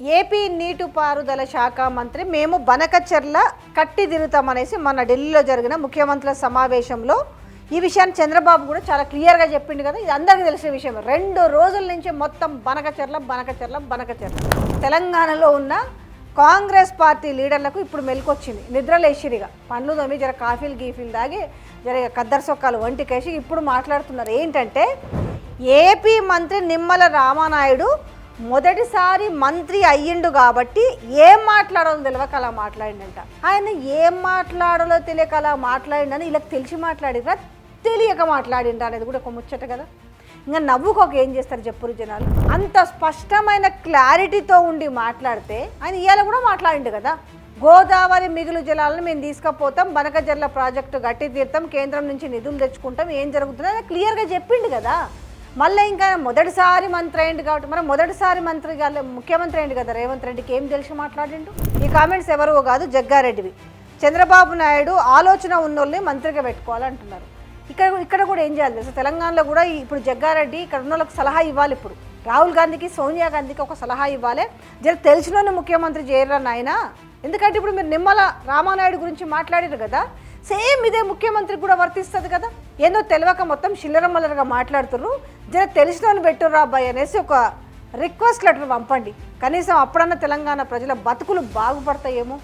AP నీటిపారుదల శాఖ మంత్రి మేము బనకచెర్ల కట్టి తిరుగుతామనేసి మన ఢిల్లీలో జరిగిన ముఖ్యమంత్రుల సమావేశంలో ఈ విషయాన్ని చంద్రబాబు కూడా చాలా క్లియర్గా చెప్పిండు కదా. ఇది అందరికీ తెలిసిన విషయం. 2 రోజుల నుంచి మొత్తం బనకచెర్ల తెలంగాణలో ఉన్న కాంగ్రెస్ పార్టీ లీడర్లకు ఇప్పుడు మెలకొచ్చింది. నిద్రలేసిరిగా పండ్లు తోమి జర కాఫీలు గీఫీలు తాగి జర కద్దరు సొక్కాలు వంటికేసి ఇప్పుడు మాట్లాడుతున్నారు. ఏంటంటే ఏపీ మంత్రి నిమ్మల రామానాయుడు మొదటిసారి మంత్రి అయ్యిండు కాబట్టి ఏం మాట్లాడాలో తెలియక అలా మాట్లాడిండంట. ఆయన ఏం మాట్లాడాలో తెలియక అలా మాట్లాడిండని వీళ్ళకి తెలిసి మాట్లాడిరా తెలియక మాట్లాడిండ్రా అనేది కూడా ఒక ముచ్చట కదా. ఇంకా నవ్వుకోక ఏం చేస్తారు చెప్పురు జనాలు. అంత స్పష్టమైన క్లారిటీతో ఉండి మాట్లాడితే ఆయన ఇవాళ కూడా మాట్లాడిండు కదా. గోదావరి మిగులు జలాలను మేము తీసుకుపోతాం, బనకచెర్ల ప్రాజెక్టు గట్టి తీర్థం, కేంద్రం నుంచి నిధులు తెచ్చుకుంటాం, ఏం జరుగుతుందో అని క్లియర్గా చెప్పిండు కదా. మళ్ళీ ఇంకా మొదటిసారి మంత్రి అయింది కాబట్టి మనం మొదటిసారి ముఖ్యమంత్రి అయింది కదా రేవంత్ రెడ్డికి ఏం తెలిసి మాట్లాడిండు. ఈ కామెంట్స్ ఎవరో కాదు, జగ్గారెడ్డివి. చంద్రబాబు నాయుడు ఆలోచన ఉన్నోళ్ళని మంత్రిగా పెట్టుకోవాలంటున్నారు. ఇక్కడ కూడా ఏం చేయాలి తెలుసు, తెలంగాణలో కూడా ఇప్పుడు జగ్గారెడ్డి ఇక్కడ ఉన్న వాళ్ళకి సలహా ఇవ్వాలి. ఇప్పుడు రాహుల్ గాంధీకి సోనియా గాంధీకి ఒక సలహా ఇవ్వాలి. జర తెలిసిన ముఖ్యమంత్రి చేయరా నాయన. ఎందుకంటే ఇప్పుడు మీరు నిమ్మల రామానాయుడు గురించి మాట్లాడారు కదా, సేమ్ ఇదే ముఖ్యమంత్రికి కూడా వర్తిస్తుంది కదా. ఏదో తెలియక మొత్తం చిల్లరమల్లరగా మాట్లాడుతుర్రు, జర తెలిసిన పెట్టుర్రా అబ్బాయి అనేసి ఒక రిక్వెస్ట్ లెటర్ పంపండి. కనీసం అప్పుడన్నా తెలంగాణ ప్రజల బతుకులు బాగుపడతాయేమో.